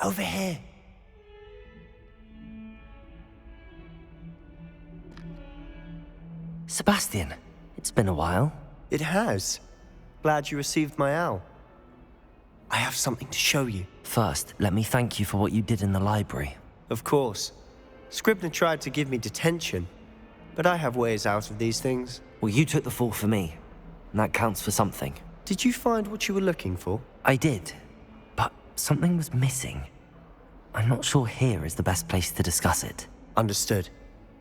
Over here. Sebastian, it's been a while. It has. Glad you received my owl. I have something to show you. First, let me thank you for what you did in the library. Of course. Scribner tried to give me detention, but I have ways out of these things. Well, you took the fall for me, and that counts for something. Did you find what you were looking for? I did, but something was missing. I'm not sure here is the best place to discuss it. Understood.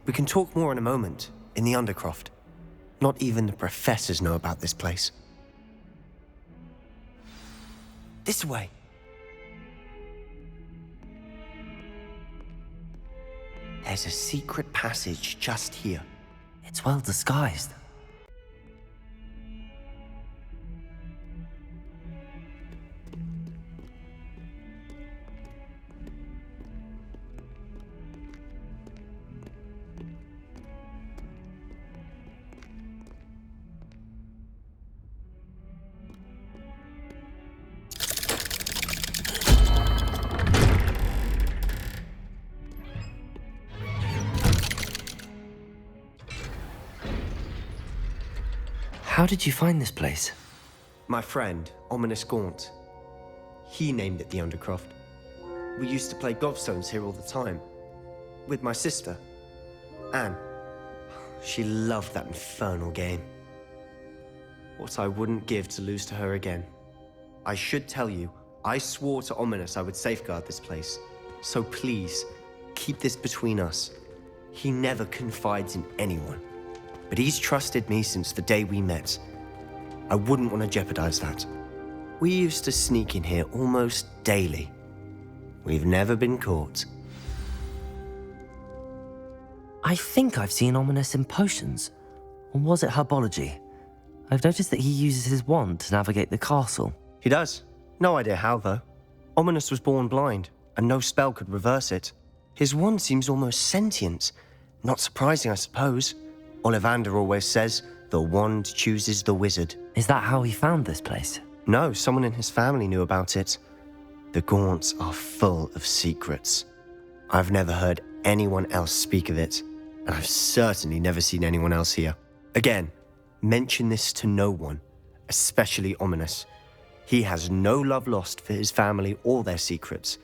We can talk more in a moment, in the Undercroft. Not even the professors know about this place. This way. There's a secret passage just here. It's well disguised. How did you find this place? My friend, Ominous Gaunt. He named it the Undercroft. We used to play gobstones here all the time. With my sister, Anne. She loved that infernal game. What I wouldn't give to lose to her again. I should tell you, I swore to Ominous I would safeguard this place. So please, keep this between us. He never confides in anyone. But he's trusted me since the day we met. I wouldn't want to jeopardize that. We used to sneak in here almost daily. We've never been caught. I think I've seen Ominous in potions. Or was it herbology? I've noticed that he uses his wand to navigate the castle. He does. No idea how, though. Ominous was born blind, and no spell could reverse it. His wand seems almost sentient. Not surprising, I suppose. Ollivander always says, the wand chooses the wizard. Is that how he found this place? No, someone in his family knew about it. The Gaunts are full of secrets. I've never heard anyone else speak of it, and I've certainly never seen anyone else here. Again, mention this to no one, especially Ominous. He has no love lost for his family or their secrets,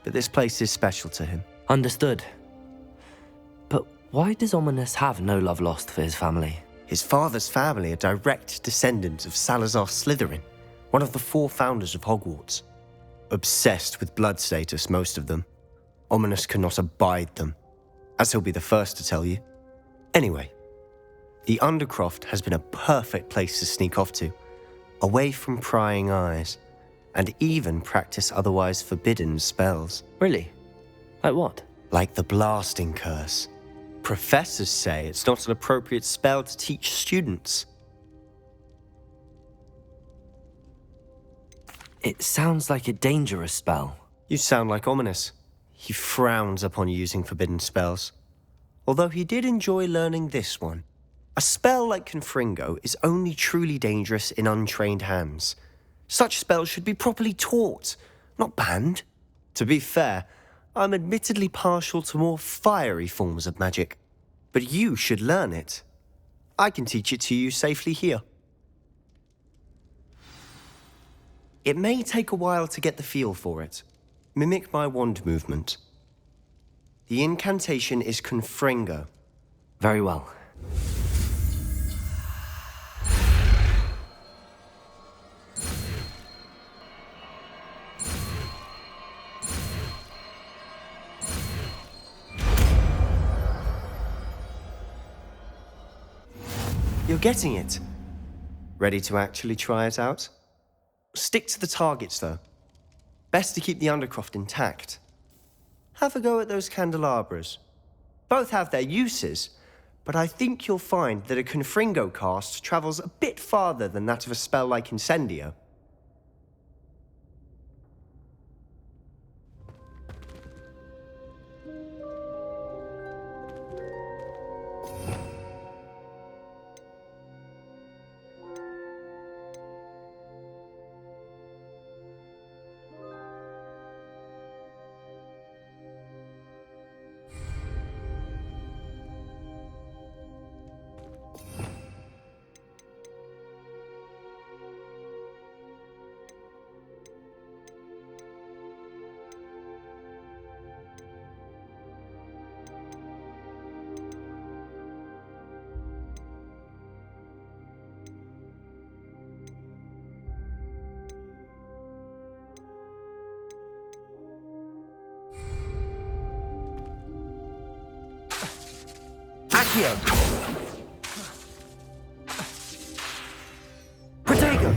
but this place is special to him. Understood. But why does Ominous have no love lost for his family? His father's family are direct descendants of Salazar Slytherin, one of the 4 founders of Hogwarts. Obsessed with blood status, most of them. Ominous cannot abide them, as he'll be the first to tell you. Anyway, the Undercroft has been a perfect place to sneak off to, away from prying eyes, and even practice otherwise forbidden spells. Really? Like what? Like the blasting curse. Professors say it's not an appropriate spell to teach students. It sounds like a dangerous spell. You sound like Ominous. He frowns upon using forbidden spells. Although he did enjoy learning this one. A spell like Confringo is only truly dangerous in untrained hands. Such spells should be properly taught, not banned. To be fair, I'm admittedly partial to more fiery forms of magic. But you should learn it. I can teach it to you safely here. It may take a while to get the feel for it. Mimic my wand movement. The incantation is Confringo. Very well. You're getting it. Ready to actually try it out? Stick to the targets, though. Best to keep the Undercroft intact. Have a go at those candelabras. Both have their uses, but I think you'll find that a Confringo cast travels a bit farther than that of a spell like Incendio. Accio! Protego!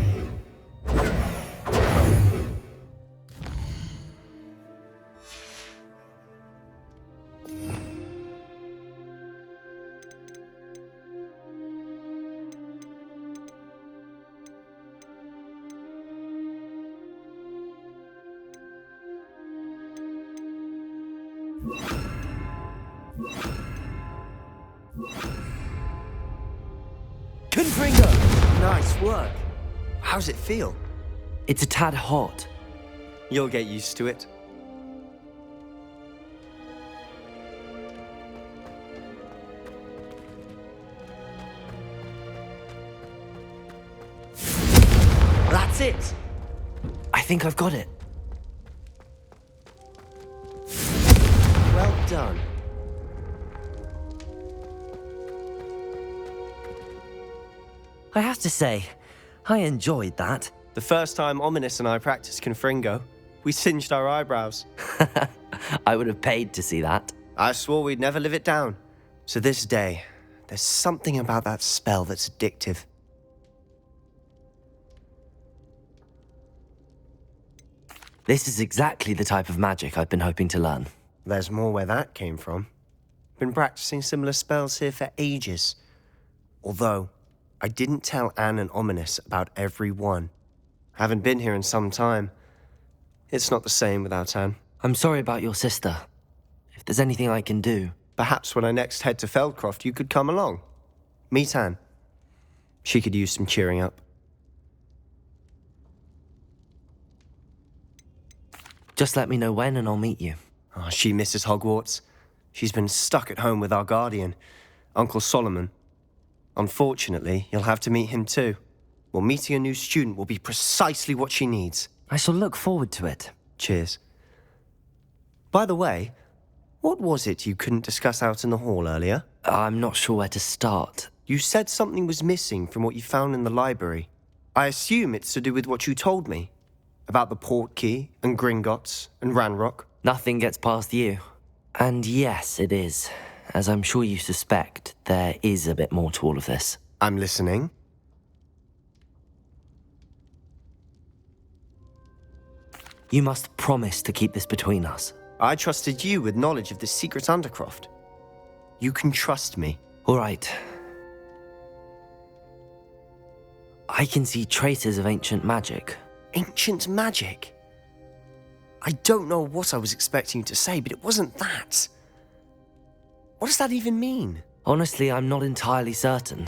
Confringo! Nice work. How's it feel? It's a tad hot. You'll get used to it. That's it! I think I've got it. Well done. I have to say, I enjoyed that. The first time Ominous and I practiced Confringo, we singed our eyebrows. I would have paid to see that. I swore we'd never live it down. So this day, there's something about that spell that's addictive. This is exactly the type of magic I've been hoping to learn. There's more where that came from. Been practicing similar spells here for ages. Although, I didn't tell Anne and Ominous about every one. Haven't been here in some time. It's not the same without Anne. I'm sorry about your sister. If there's anything I can do... Perhaps when I next head to Feldcroft, you could come along. Meet Anne. She could use some cheering up. Just let me know when and I'll meet you. Oh, she misses Hogwarts. She's been stuck at home with our guardian, Uncle Solomon. Unfortunately, you'll have to meet him too. Well, meeting a new student will be precisely what she needs. I shall look forward to it. Cheers. By the way, what was it you couldn't discuss out in the hall earlier? I'm not sure where to start. You said something was missing from what you found in the library. I assume it's to do with what you told me. About the Portkey, and Gringotts, and Ranrock. Nothing gets past you. And yes, it is. As I'm sure you suspect, there is a bit more to all of this. I'm listening. You must promise to keep this between us. I trusted you with knowledge of this secret Undercroft. You can trust me. All right. I can see traces of ancient magic. Ancient magic? I don't know what I was expecting you to say, but it wasn't that. What does that even mean? Honestly, I'm not entirely certain.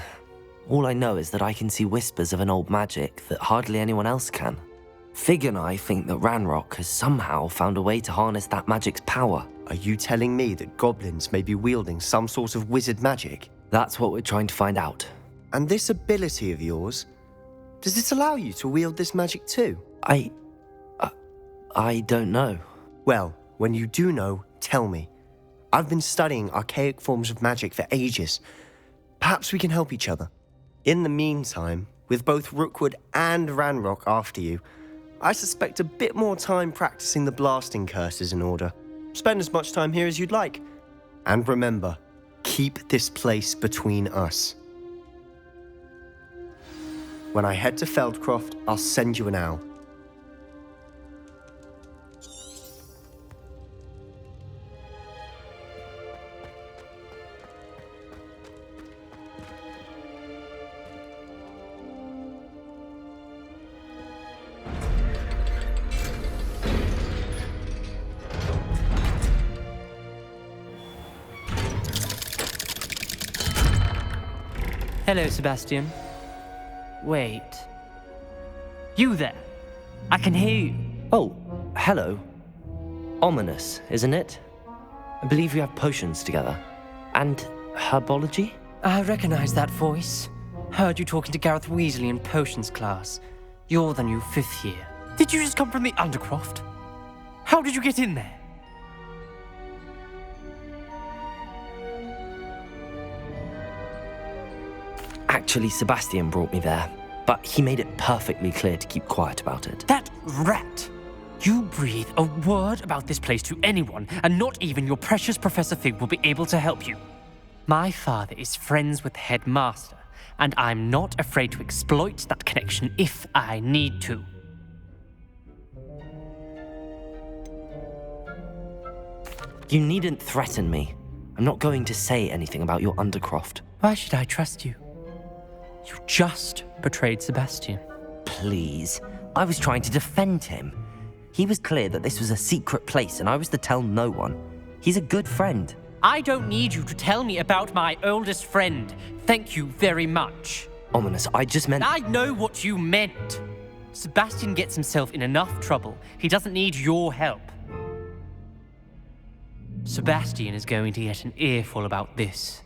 All I know is that I can see whispers of an old magic that hardly anyone else can. Fig and I think that Ranrock has somehow found a way to harness that magic's power. Are you telling me that goblins may be wielding some sort of wizard magic? That's what we're trying to find out. And this ability of yours, does it allow you to wield this magic too? I don't know. Well, when you do know, tell me. I've been studying archaic forms of magic for ages. Perhaps we can help each other. In the meantime, with both Rookwood and Ranrock after you, I suspect a bit more time practicing the blasting curse is in order. Spend as much time here as you'd like. And remember, keep this place between us. When I head to Feldcroft, I'll send you an owl. Hello, Sebastian. Wait. You there? I can hear you. Oh, hello. Ominous, isn't it? I believe we have potions together. And herbology? I recognize that voice. Heard you talking to Gareth Weasley in potions class. You're the new 5th year. Did you just come from the Undercroft? How did you get in there? Actually, Sebastian brought me there, but he made it perfectly clear to keep quiet about it. That rat! You breathe a word about this place to anyone, and not even your precious Professor Fig will be able to help you. My father is friends with the headmaster, and I'm not afraid to exploit that connection if I need to. You needn't threaten me. I'm not going to say anything about your Undercroft. Why should I trust you? You just betrayed Sebastian. Please. I was trying to defend him. He was clear that this was a secret place and I was to tell no one. He's a good friend. I don't need you to tell me about my oldest friend. Thank you very much. Ominous, I just meant... I know what you meant. Sebastian gets himself in enough trouble. He doesn't need your help. Sebastian is going to get an earful about this.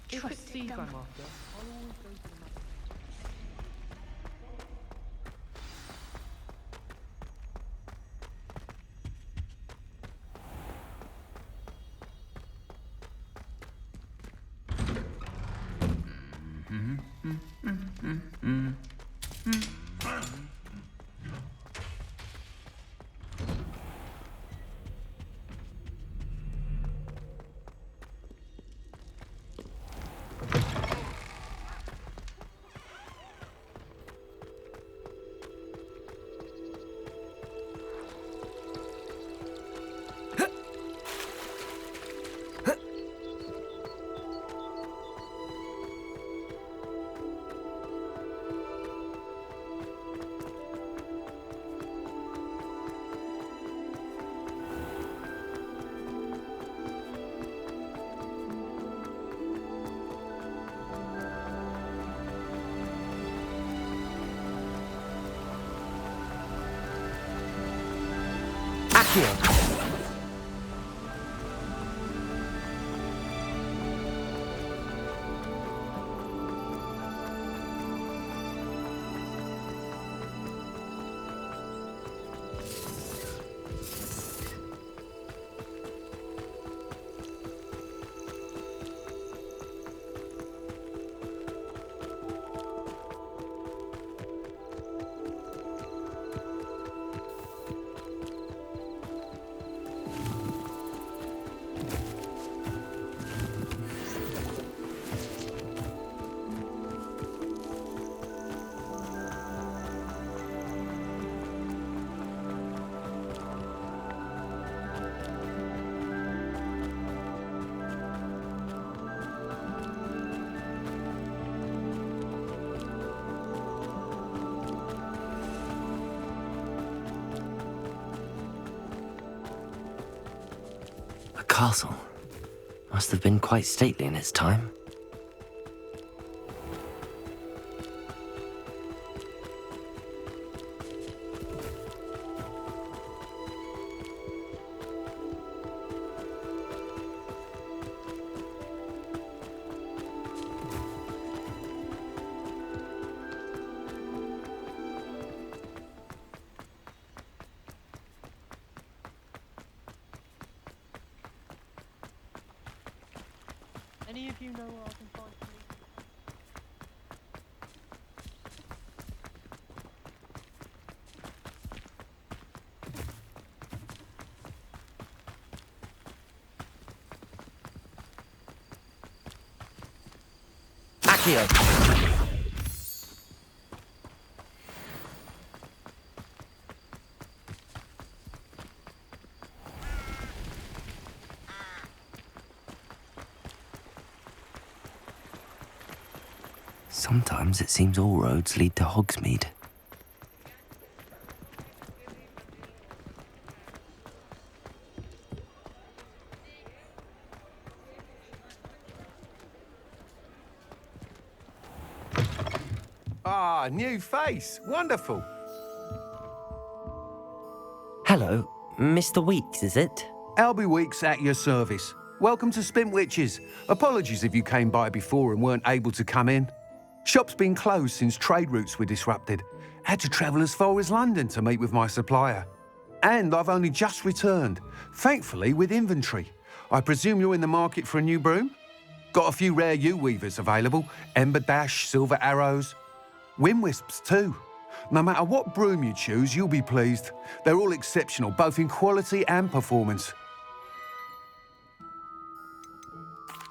Trusted them. Accio! A castle. Must have been quite stately in its time. Any of you know where I can find police? Accio! Sometimes it seems all roads lead to Hogsmeade. Ah, new face. Wonderful. Hello, Mr. Weeks, is it? Albie Weeks at your service. Welcome to Spintwitches. Apologies if you came by before and weren't able to come in. Shop's been closed since trade routes were disrupted. Had to travel as far as London to meet with my supplier. And I've only just returned, thankfully with inventory. I presume you're in the market for a new broom? Got a few rare yew-weavers available. Ember Dash, Silver Arrows. Wind Wisps too. No matter what broom you choose, you'll be pleased. They're all exceptional, both in quality and performance.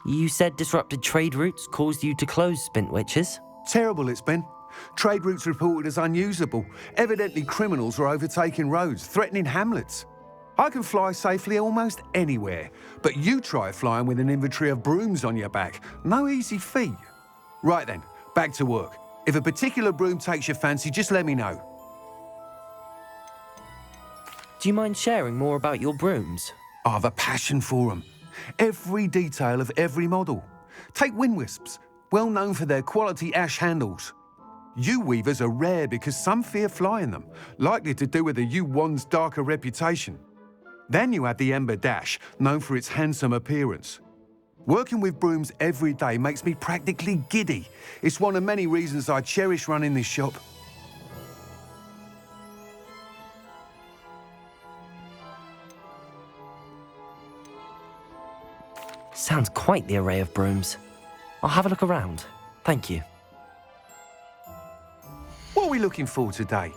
You said disrupted trade routes caused you to close Spintwitches? Terrible it's been. Trade routes reported as unusable. Evidently criminals were overtaking roads, threatening hamlets. I can fly safely almost anywhere, but you try flying with an inventory of brooms on your back. No easy feat. Right then, back to work. If a particular broom takes your fancy, just let me know. Do you mind sharing more about your brooms? I have a passion for them. Every detail of every model. Take Wind Wisps, well known for their quality ash handles. Yew weavers are rare because some fear flying them, likely to do with the yew wand's darker reputation. Then you have the Ember Dash, known for its handsome appearance. Working with brooms every day makes me practically giddy. It's one of many reasons I cherish running this shop. Sounds quite the array of brooms. I'll have a look around. Thank you. What are we looking for today?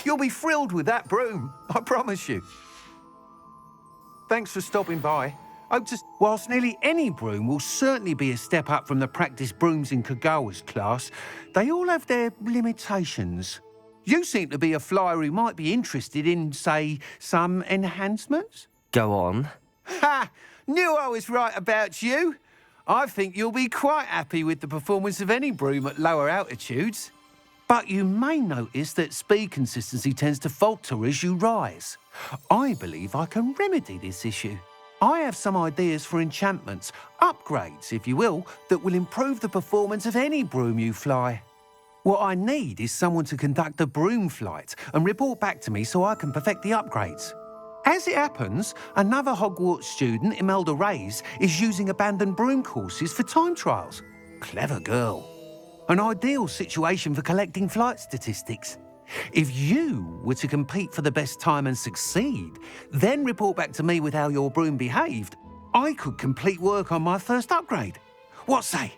You'll be thrilled with that broom, I promise you. Thanks for stopping by. Whilst nearly any broom will certainly be a step up from the practice brooms in Kagawa's class, they all have their limitations. You seem to be a flyer who might be interested in, say, some enhancements? Go on. Ha! Knew I was right about you. I think you'll be quite happy with the performance of any broom at lower altitudes. But you may notice that speed consistency tends to falter as you rise. I believe I can remedy this issue. I have some ideas for enchantments, upgrades, if you will, that will improve the performance of any broom you fly. What I need is someone to conduct a broom flight and report back to me so I can perfect the upgrades. As it happens, another Hogwarts student, Imelda Reyes, is using abandoned broom courses for time trials. Clever girl. An ideal situation for collecting flight statistics. If you were to compete for the best time and succeed, then report back to me with how your broom behaved, I could complete work on my first upgrade. What say?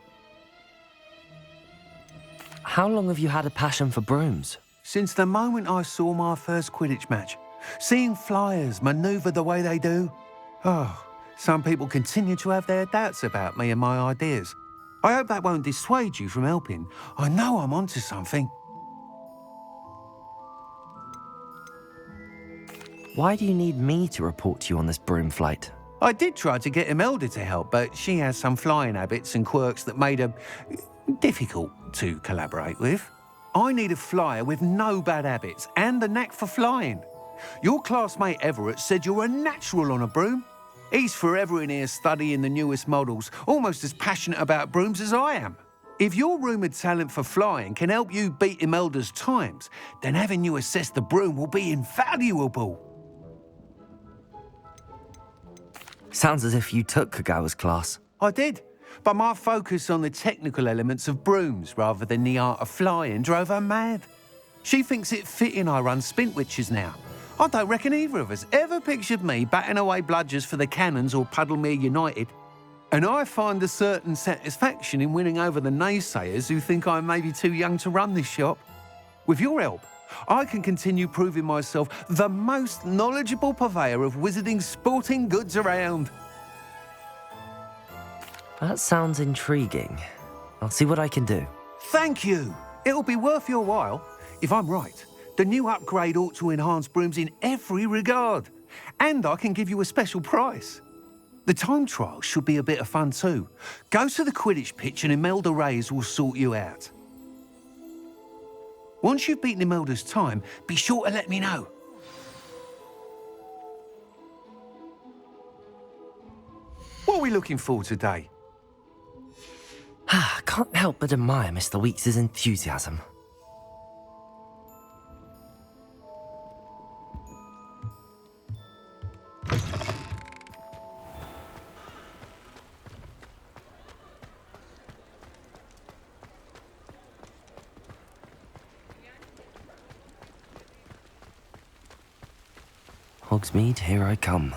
How long have you had a passion for brooms? Since the moment I saw my first Quidditch match. Seeing flyers manoeuvre the way they do. Oh, some people continue to have their doubts about me and my ideas. I hope that won't dissuade you from helping. I know I'm onto something. Why do you need me to report to you on this broom flight? I did try to get Imelda to help, but she has some flying habits and quirks that made her difficult to collaborate with. I need a flyer with no bad habits and the knack for flying. Your classmate Everett said you're a natural on a broom. He's forever in here studying the newest models, almost as passionate about brooms as I am. If your rumoured talent for flying can help you beat Imelda's times, then having you assess the broom will be invaluable. Sounds as if you took Kagawa's class. I did, but my focus on the technical elements of brooms rather than the art of flying drove her mad. She thinks it fitting I run Spintwitches now. I don't reckon either of us ever pictured me batting away bludgers for the Cannons or Puddlemere United. And I find a certain satisfaction in winning over the naysayers who think I may be too young to run this shop. With your help, I can continue proving myself the most knowledgeable purveyor of wizarding sporting goods around. That sounds intriguing. I'll see what I can do. Thank you. It'll be worth your while. If I'm right, the new upgrade ought to enhance brooms in every regard. And I can give you a special price. The time trial should be a bit of fun too. Go to the Quidditch pitch and Imelda Reyes will sort you out. Once you've beaten Imelda's time, be sure to let me know. What are we looking for today? I can't help but admire Mr. Weeks' enthusiasm. Hogsmeade, here I come.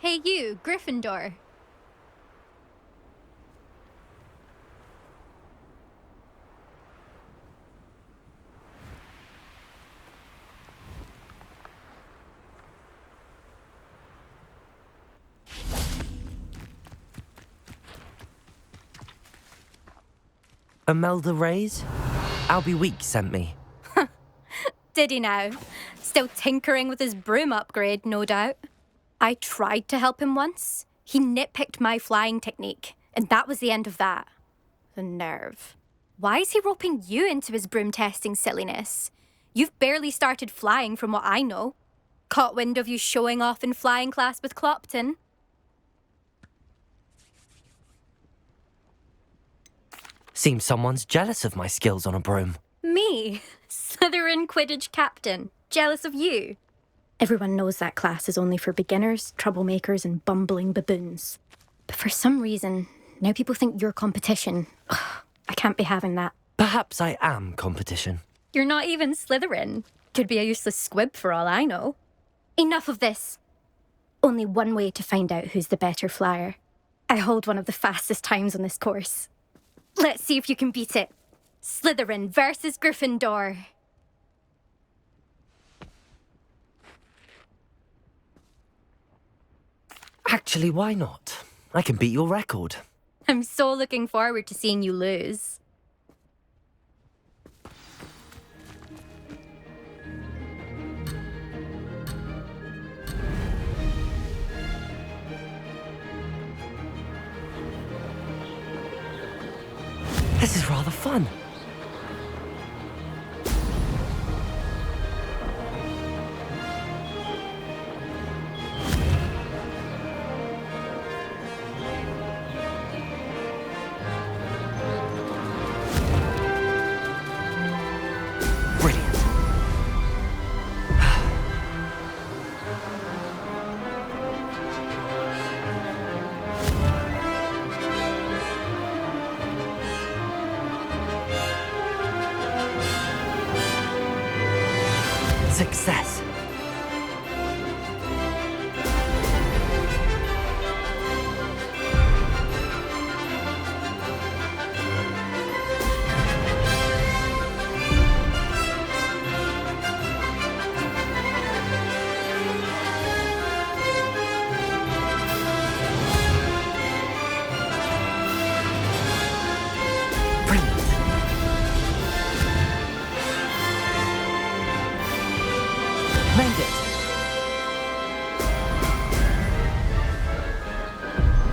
Hey you, Gryffindor. Imelda Reyes? Albie Weeks sent me. Did he now? Still tinkering with his broom upgrade, no doubt. I tried to help him once. He nitpicked my flying technique, and that was the end of that. The nerve. Why is he roping you into his broom testing silliness? You've barely started flying from what I know. Caught wind of you showing off in flying class with Clopton. Seems someone's jealous of my skills on a broom. Me? Slytherin Quidditch captain. Jealous of you? Everyone knows that class is only for beginners, troublemakers, and bumbling baboons. But for some reason, now people think you're competition. Ugh, I can't be having that. Perhaps I am competition. You're not even Slytherin. Could be a useless squib for all I know. Enough of this. Only one way to find out who's the better flyer. I hold one of the fastest times on this course. Let's see if you can beat it. Slytherin versus Gryffindor. Actually, why not? I can beat your record. I'm so looking forward to seeing you lose. This is rather fun. Brilliant. Success. Made it!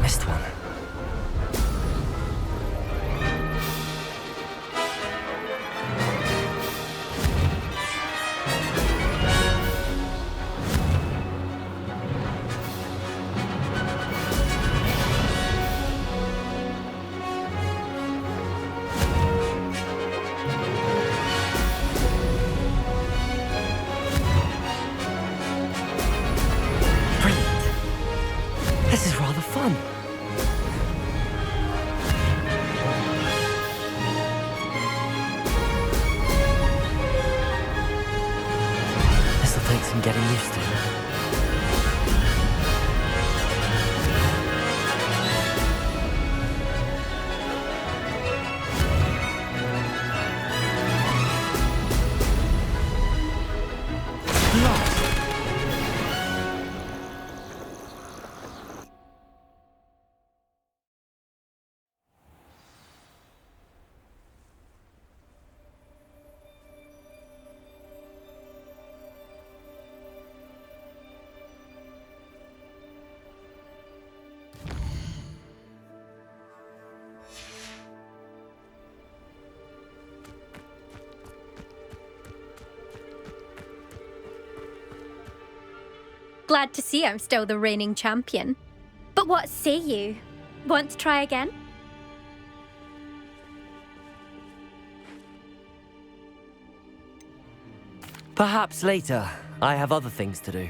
Missed one. This is rather fun. This'll take some getting used to. Lost. Glad to see I'm still the reigning champion. But what say you? Want to try again? Perhaps later. I have other things to do.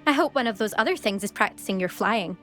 I hope one of those other things is practicing your flying.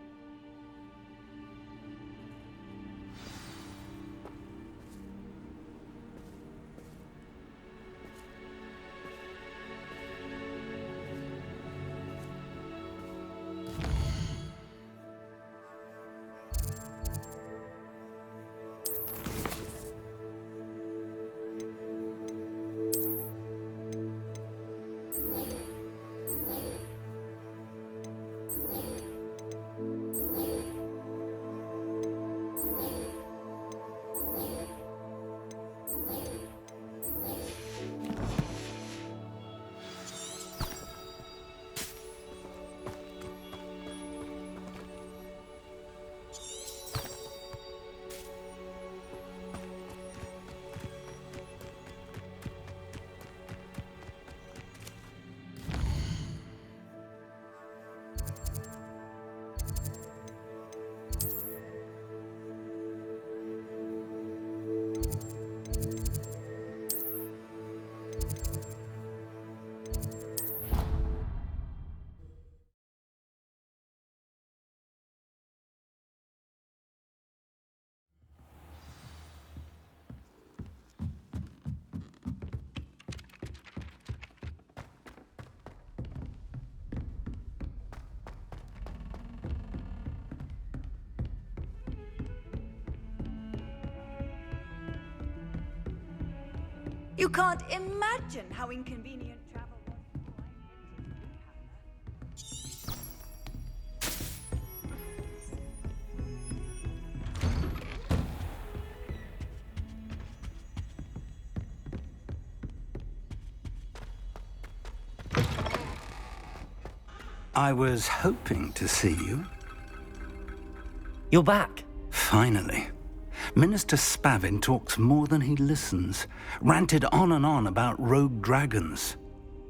You can't imagine how inconvenient travel was. I was hoping to see you. You're back. Finally. Minister Spavin talks more than he listens. Ranted on and on about rogue dragons.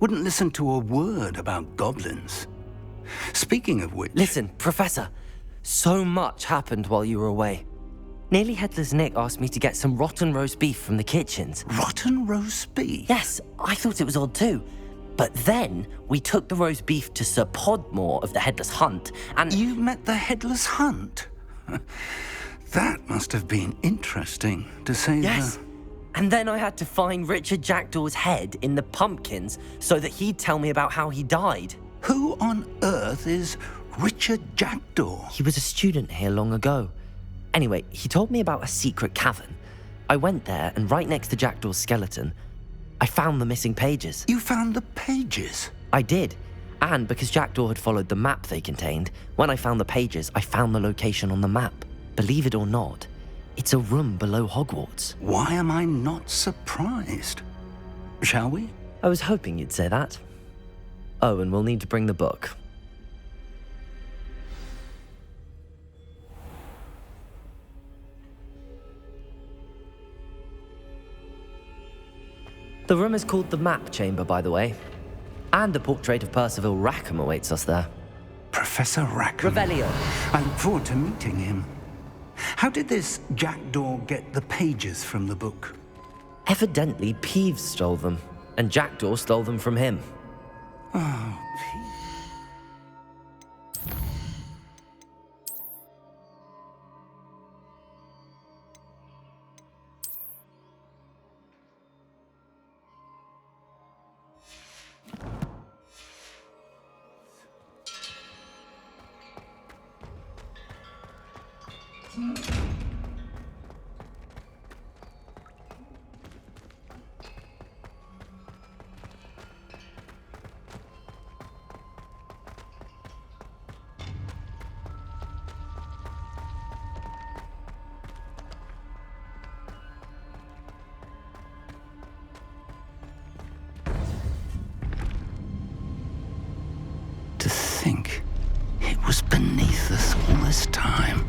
Wouldn't listen to a word about goblins. Speaking of which... Listen, Professor. So much happened while you were away. Nearly Headless Nick asked me to get some rotten roast beef from the kitchens. Rotten roast beef? Yes, I thought it was odd too. But then we took the roast beef to Sir Podmore of the Headless Hunt, and... You met the Headless Hunt? That must have been interesting, to say Yes. And then I had to find Richard Jackdaw's head in the pumpkins so that he'd tell me about how he died. Who on earth is Richard Jackdaw? He was a student here long ago. Anyway, he told me about a secret cavern. I went there, and right next to Jackdaw's skeleton, I found the missing pages. You found the pages? I did. And because Jackdaw had followed the map they contained, when I found the pages, I found the location on the map. Believe it or not, it's a room below Hogwarts. Why am I not surprised? Shall we? I was hoping you'd say that. Oh, and we'll need to bring the book. The room is called the Map Chamber, by the way. And a portrait of Percival Rackham awaits us there. Professor Rackham. Revelio. I look forward to meeting him. How did this Jackdaw get the pages from the book? Evidently, Peeves stole them, and Jackdaw stole them from him. Oh, to think it was beneath us all this time.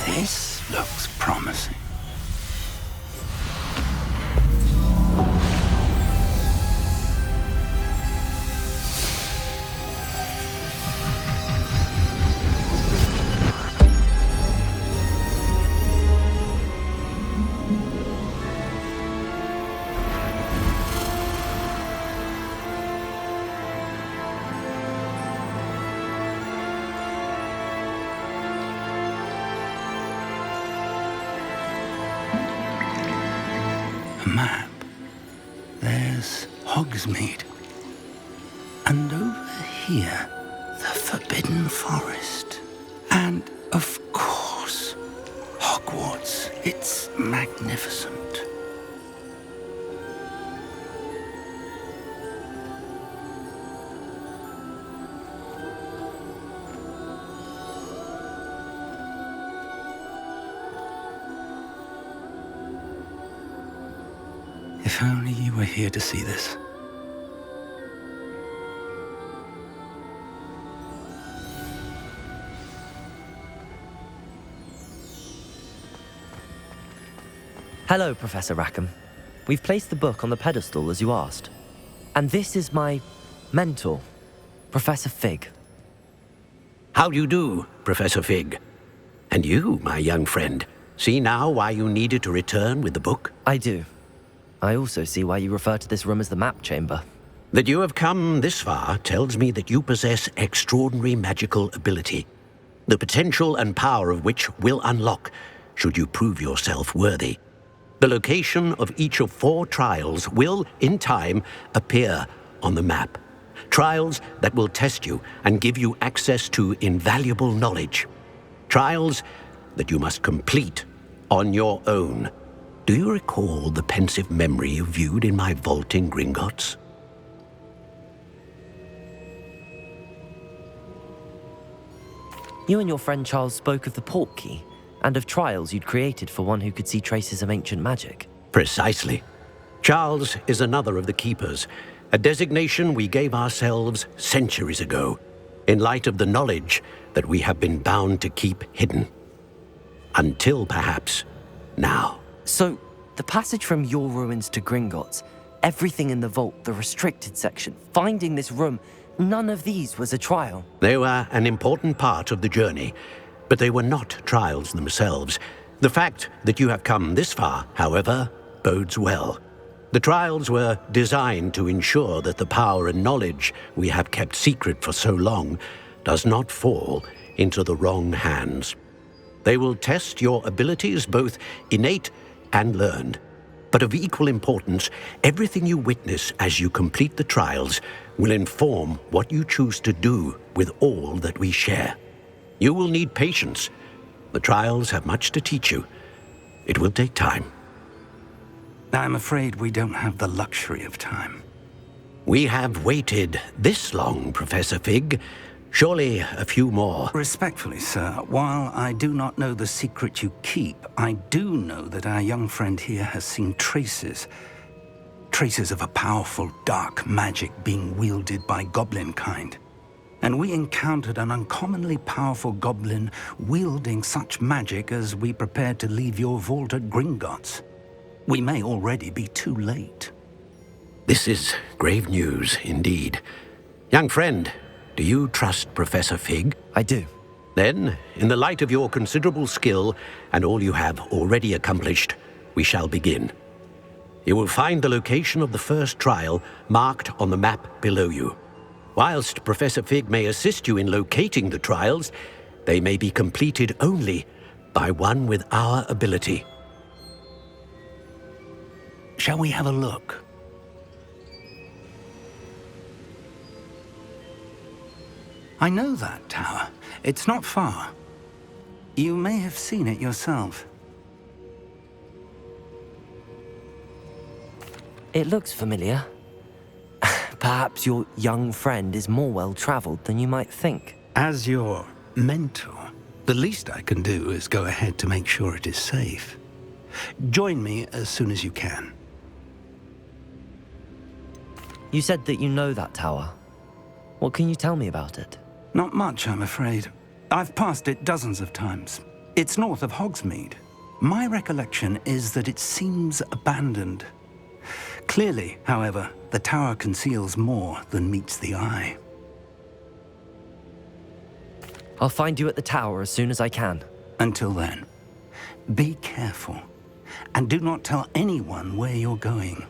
This looks promising. Map. There's Hogsmeade. And over here, the Forbidden Forest. And, of course, Hogwarts. It's magnificent. If only you were here to see this. Hello, Professor Rackham. We've placed the book on the pedestal as you asked. And this is my mentor, Professor Fig. How do you do, Professor Fig? And you, my young friend, see now why you needed to return with the book? I do. I also see why you refer to this room as the Map Chamber. That you have come this far tells me that you possess extraordinary magical ability, the potential and power of which will unlock should you prove yourself worthy. The location of each of 4 trials will, in time, appear on the map. Trials that will test you and give you access to invaluable knowledge. Trials that you must complete on your own. Do you recall the pensive memory you viewed in my vault in Gringotts? You and your friend Charles spoke of the Portkey, and of trials you'd created for one who could see traces of ancient magic. Precisely. Charles is another of the Keepers, a designation we gave ourselves centuries ago, in light of the knowledge that we have been bound to keep hidden. Until perhaps now. So, the passage from your ruins to Gringotts, everything in the vault, the restricted section, finding this room, none of these was a trial. They were an important part of the journey, but they were not trials themselves. The fact that you have come this far, however, bodes well. The trials were designed to ensure that the power and knowledge we have kept secret for so long does not fall into the wrong hands. They will test your abilities, both innate and learned. But of equal importance, everything you witness as you complete the trials will inform what you choose to do with all that we share. You will need patience. The trials have much to teach you. It will take time. I'm afraid we don't have the luxury of time. We have waited this long, Professor Fig. Surely a few more. Respectfully, sir, while I do not know the secret you keep, I do know that our young friend here has seen traces of a powerful dark magic being wielded by goblin kind. And we encountered an uncommonly powerful goblin wielding such magic as we prepared to leave your vault at Gringotts. We may already be too late. This is grave news indeed. Young friend, do you trust Professor Fig? I do. Then, in the light of your considerable skill and all you have already accomplished, we shall begin. You will find the location of the first trial marked on the map below you. Whilst Professor Fig may assist you in locating the trials, they may be completed only by one with our ability. Shall we have a look? I know that tower. It's not far. You may have seen it yourself. It looks familiar. Perhaps your young friend is more well-traveled than you might think. As your mentor, the least I can do is go ahead to make sure it is safe. Join me as soon as you can. You said that you know that tower. What can you tell me about it? Not much, I'm afraid. I've passed it dozens of times. It's north of Hogsmeade. My recollection is that it seems abandoned. Clearly, however, the tower conceals more than meets the eye. I'll find you at the tower as soon as I can. Until then, be careful, and do not tell anyone where you're going.